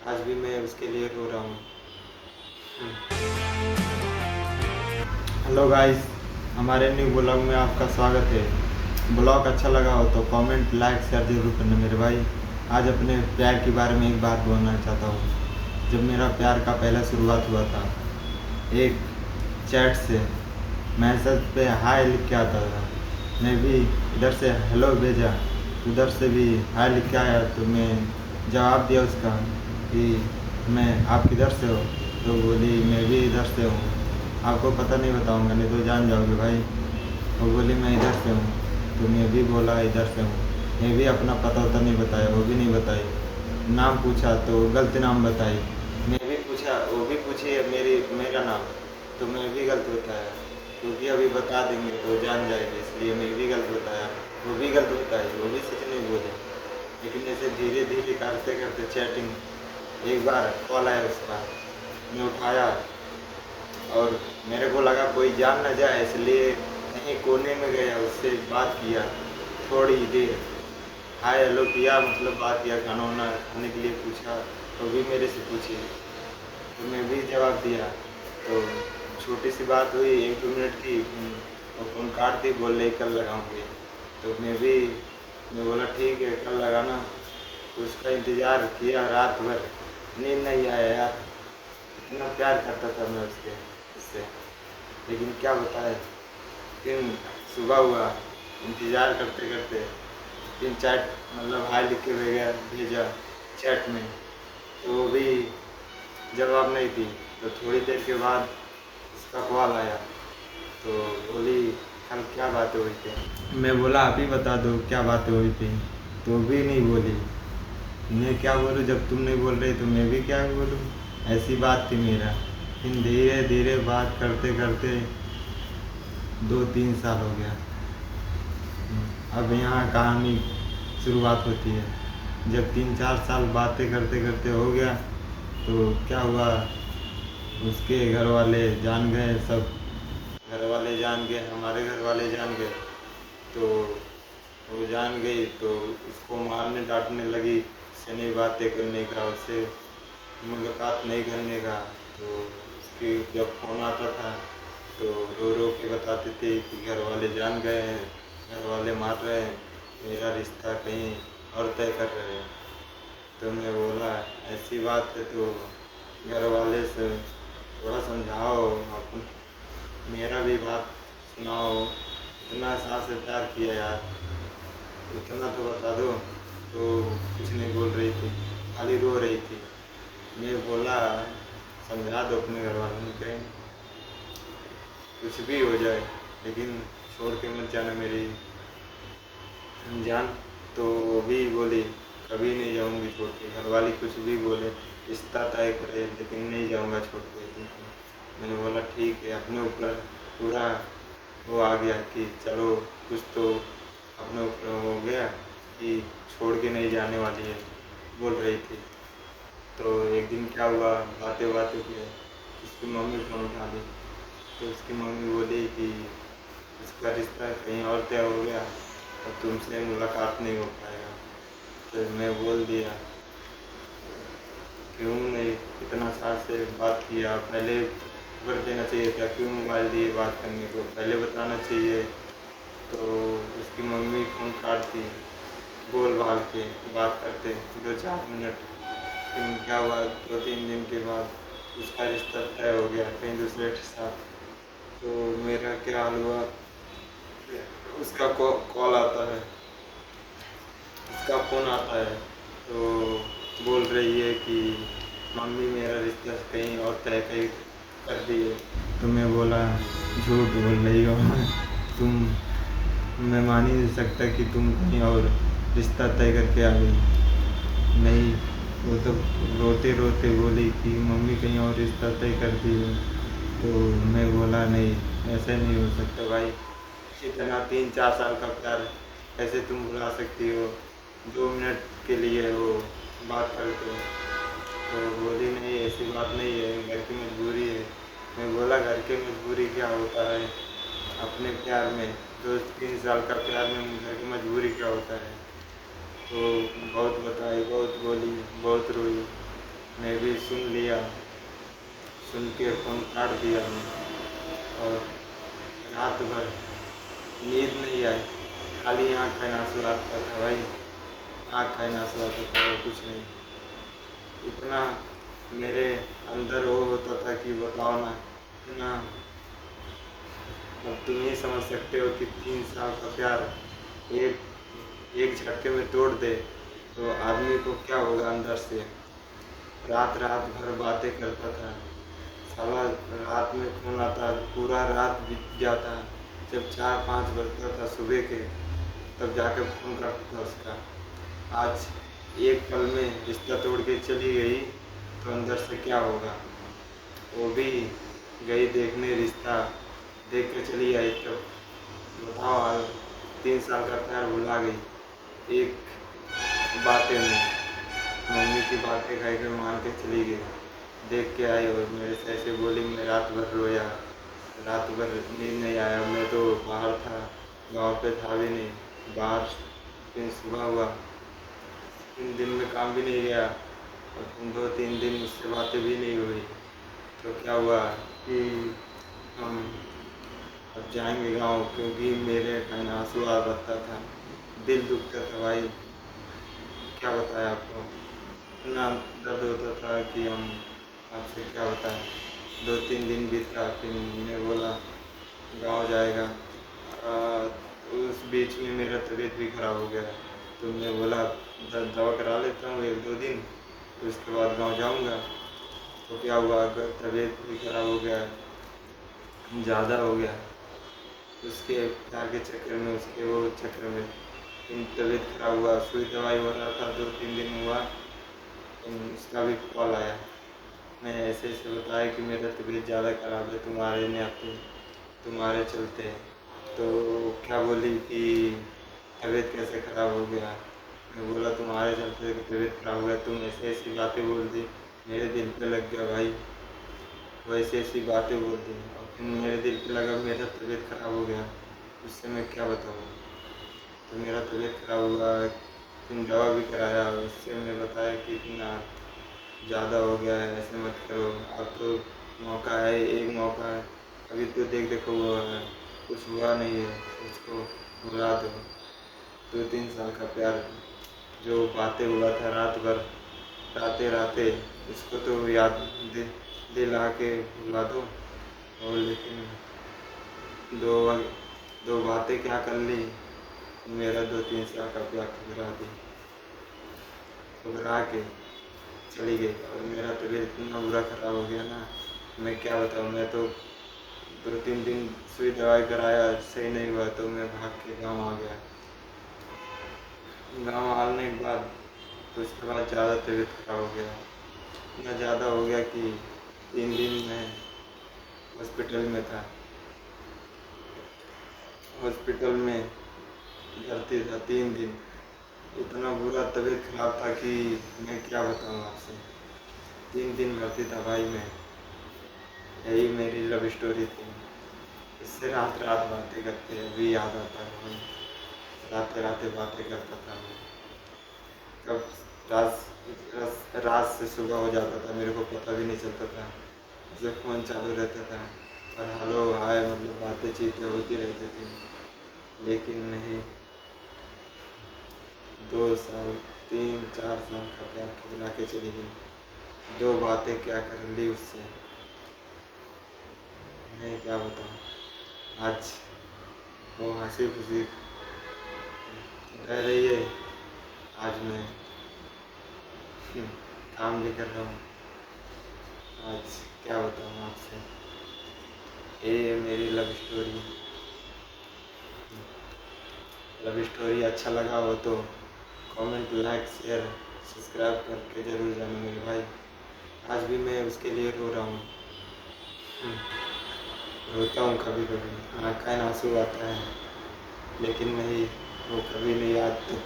आज भी मैं उसके लिए रो रहा हूँ। हेलो गाइस, हमारे न्यू ब्लॉग में आपका स्वागत है। ब्लॉग अच्छा लगा हो तो कमेंट, लाइक, शेयर जरूर करना मेरे भाई। आज अपने प्यार के बारे में एक बात बोलना चाहता हूँ। जब मेरा प्यार का पहला शुरुआत हुआ था, एक चैट से मैसेज पे हाय लिख के आता था। मैं भी इधर से हेलो भेजा, उधर से भी हाय लिख के आया, तो मैं जवाब दिया उसका कि मैं आप किधर से हो। तो बोली मैं भी इधर से हूँ, आपको पता नहीं बताऊँगा नहीं तो जान जाओगे भाई। वो बोली मैं इधर से हूँ, तो मैं भी बोला इधर से हूँ। मैं भी अपना पता वता नहीं बताया, वो भी नहीं बताई। नाम पूछा तो गलत नाम बताई। मैं भी पूछा, वो भी पूछी मेरा नाम, तो मैं भी गलत बताया, क्योंकि अभी बता देंगे तो जान जाएगी, इसलिए मैं भी गलत बताया। वो भी गलत बताई, वो भी सच नहीं बोली। लेकिन ऐसे धीरे धीरे करते करते चैटिंग, एक बार कॉल आया उसका, मैं उठाया और मेरे को लगा कोई जान ना जाए, इसलिए कहीं कोने में गया, उससे बात किया थोड़ी देर। हाय हेलो किया, मतलब बात किया, खाना वाना खाने के लिए पूछा, तो भी मेरे से पूछी, तो मैं भी जवाब दिया। तो छोटी सी बात हुई, 1-2 मिनट की। और फ़ोन काट दी, बोल रही कल लगाऊंगी। तो मैं बोला ठीक है कल लगाना। तो उसका इंतज़ार किया रात भर, नींद नहीं आया यार। इतना प्यार करता था मैं उससे। लेकिन क्या बताए, फिर सुबह हुआ, इंतज़ार करते करते फिर चैट, मतलब हाय लिख के भेजा चैट में, तो वो भी जवाब नहीं दी। तो थोड़ी देर के बाद उसका कॉल आया, तो बोली कल क्या बातें हुई थी। मैं बोला आप ही बता दो क्या बातें हुई थी, तो भी नहीं बोली। मैं क्या बोलूँ, जब तुम नहीं बोल रही तो मैं भी क्या बोलूँ। ऐसी बात थी मेरा। फिर धीरे धीरे बात करते करते 2-3 साल हो गया। अब यहाँ कहानी शुरुआत होती है। जब 3-4 साल बातें करते करते हो गया, तो क्या हुआ, उसके घर वाले जान गए सब। घर वाले जान गए, हमारे घर वाले जान गए। तो वो जान गई तो उसको मारने डांटने लगी, उससे नहीं बातें करने का, उससे मुलाकात नहीं करने का। तो उसकी जब फ़ोन आता था तो रो रो के बताते थे कि घर वाले जान गए हैं, घर वाले मार रहे हैं, मेरा रिश्ता कहीं और तय कर रहे हैं। तो मैं बोला ऐसी बात है तो घर वाले से थोड़ा समझाओ, अपन मेरा भी बात सुनाओ। इतना साल से प्यार किया यार, इतना तो बता दो। तो कुछ नहीं बोल रही थी, खाली रो रही थी। मैं बोला समझा दो अपने घर वालों को, कहीं कुछ भी हो जाए लेकिन छोड़ के मत जाना मेरी जान। तो वो भी बोली कभी नहीं जाऊंगी छोड़ के, घर वाली कुछ भी बोले, रिश्ता तय करे लेकिन नहीं जाऊंगा छोड़ के तुमको। मैंने बोला ठीक है। अपने ऊपर पूरा वो आ गया कि चलो कुछ तो अपने ऊपर हो गया कि छोड़ के नहीं जाने वाली है, बोल रही थी। तो एक दिन क्या हुआ, बातें बातें की उसकी मम्मी फ़ोन उठा दी। तो उसकी मम्मी बोली कि उसका रिश्ता कहीं और तय हो गया और तुमसे मुलाकात नहीं हो पाएगा। तो मैं बोल दिया क्यों नहीं, इतना साल से बात किया, पहले कर देना चाहिए था, क्यों मोबाइल दिए बात करने को, पहले बताना चाहिए। तो उसकी मम्मी फ़ोन काट दी, बोल भाल के बात करते 2-4 मिनट। फिर क्या हुआ, 2-3 दिन के बाद उसका रिश्ता तय हो गया कहीं दूसरे के साथ। तो मेरा क्या हाल हुआ, उसका कॉल आता है, उसका फ़ोन आता है, तो बोल रही है कि मम्मी मेरा रिश्ता कहीं और तय कहीं कर दिए। तो मैं बोला झूठ बोल रही हो तुम, मैं मान ही नहीं सकता कि तुम कहीं और रिश्ता तय करके आ गई। नहीं, वो तो रोते रोते बोली कि मम्मी कहीं और रिश्ता तय कर दी है। तो मैं बोला नहीं, ऐसे नहीं हो सकता भाई। इतना 3-4 साल का प्यार कैसे तुम भुला सकती हो 2 मिनट के लिए वो बात करते हो। तो बोली नहीं ऐसी बात नहीं है, घर की मजबूरी है। मैं बोला घर की मजबूरी क्या होता है अपने प्यार में, 2-3 साल का प्यार में घर की मजबूरी क्या होता है। तो बहुत बताई, बहुत बोली, बहुत रोई। मैं भी सुन लिया, सुन के फ़ोन काट दिया मैं। और रात भर नींद नहीं आई, खाली आँख का आंसू आता था भाई, आँख का आंसू आता था और कुछ नहीं। इतना मेरे अंदर वो होता था कि बताओ ना, इतना। अब तुम ये समझ सकते हो कि 3 साल का प्यार एक एक झटके में तोड़ दे तो आदमी को क्या होगा अंदर से। रात रात भर बातें करता था, साला रात में फ़ोन आता, पूरा रात बीत जाता। जब 4-5 बजता था सुबह के, तब जाकर फ़ोन करता था उसका। आज एक पल में रिश्ता तोड़ के चली गई तो अंदर से क्या होगा। वो भी गई देखने रिश्ता, देख के चली आई, तब बताओ हाल। 3 साल का प्यार भुला गई एक बातें में, मम्मी की बातें कह के मान के चली गई। देख के आई और मेरे से ऐसे बोली, मैं रात भर रोया, रात भर नींद नहीं आया। मैं तो बाहर था, गांव पे था भी नहीं, बाहर। फिर सुबह हुआ, 3 दिन में काम भी नहीं गया और 2-3 दिन उससे बातें भी नहीं हुई। तो क्या हुआ कि हम अब जाएंगे गांव, क्योंकि मेरे कहीं आंसू आ बहता था, दिल दुखता था भाई, क्या बताया आपको। इतना दर्द होता था कि हम आपसे क्या बताएं। 2-3 दिन बीता, फिर मैंने बोला गांव जाएगा। उस बीच में मेरा तबीयत भी ख़राब हो गया, तो मैं बोला दवा करा लेता हूँ 1-2 दिन, तो उसके बाद गांव जाऊंगा। तो क्या हुआ, अगर तबीयत भी ख़राब हो गया, ज़्यादा हो गया, उसके प्यार के चक्कर में, उसके वो चक्कर में तबीयत खराब हुआ। सुई दवाई हो रहा था, 2-3 दिन हुआ, उसका भी कॉल आया। मैं ऐसे ऐसे बताया कि मेरा तबीयत ज़्यादा ख़राब है तुम्हारे नाते, तुम्हारे चलते। तो क्या बोली कि तबीयत कैसे ख़राब हो गया। मैं बोला तुम्हारे चलते तबीयत खराब हो गया, तुम ऐसी ऐसी बातें बोल दी, मेरे दिल पे लग गया भाई। वैसे ऐसी बातें बोल दी और फिर मेरे दिल पे लगा, मेरा तबीयत खराब हो गया, उससे मैं क्या बताऊँ। तो मेरा तबीयत खराब हुआ, फिर दवा भी कराया, उससे मैं बताया कि इतना ज़्यादा हो गया है, ऐसे मत करो, अब तो मौका है, एक मौका है, अभी तो देखो वो है, कुछ हुआ नहीं है, उसको भुला दो। 2-3 साल का प्यार, जो बातें हुआ था रात भर, राते राते, उसको तो याद दे दिला के भुला दो। और लेकिन दो दो बातें क्या कर ली, मेरा 2-3 साल का प्यार ठुकरा दी, ठुकरा के चली गई। और मेरा तबीयत इतना बुरा ख़राब हो गया ना, मैं क्या बताऊँ। मैं तो 2-3 दिन सुई दवाई कराया, सही नहीं हुआ, तो मैं भाग के गाँव आ गया। गाँव आने के बाद तो उसके बाद ज़्यादा तबीयत खराब हो गया, इतना ज़्यादा हो गया कि 3 दिन में हॉस्पिटल में था, हॉस्पिटल में भर्ती था 3 दिन। इतना बुरा तबीयत खराब था कि मैं क्या बताऊँ आपसे। 3 दिन भर्ती था भाई मैं। यही मेरी लव स्टोरी थी। इससे रात रात बातें करते, अभी याद आता है भाई, रात रात बातें करता था मैं। कब रात से सुबह हो जाता था, मेरे को पता भी नहीं चलता था, जब फ़ोन चालू रहता था और हेलो हाय मतलब बातें चीतें होती रहती थी। लेकिन नहीं, 2 साल 3-4 साल का प्यार ठुकरा के चली गई। 2 बातें क्या कर ली उससे, मैं क्या बताऊँ। आज वो हंसी खुशी रह रही है, आज मैं काम भी कर रहा हूँ। आज क्या बताऊँ आपसे, ये मेरी लव स्टोरी। लव स्टोरी अच्छा लगा हो तो कमेंट, लाइक, शेयर, सब्सक्राइब करके ज़रूर जाना मेरे भाई। आज भी मैं उसके लिए रो रहा हूँ, रोता हूँ कभी कभी, आँख का आंसू आता है, लेकिन नहीं, वो कभी नहीं याद। तो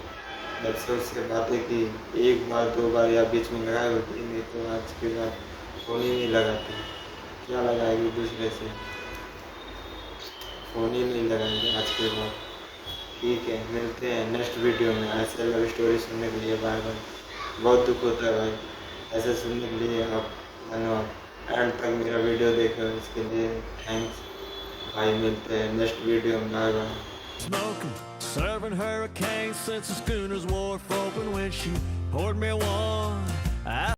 बरसों से बातें की, 1 बार 2 बार या बीच में लगाई होती, नहीं तो आज के बाद फ़ोन ही नहीं लगाती। क्या लगाएगी दूसरे से, फ़ोन ही नहीं लगाएंगे आज के बाद। ठीक है, मिलते हैं नेक्स्ट वीडियो में ऐसे लव स्टोरी सुनने के लिए। Bye bye. बहुत दुख होता है भाई। ऐसे सुनने के लिए आप धन्यवाद। एंड तक मेरा वीडियो देखा इसके लिए थैंक्स भाई। मिलते हैं नेक्स्ट वीडियो में। Bye bye. Smoking, serving hurricanes since the schooner's wharf open when she poured me one.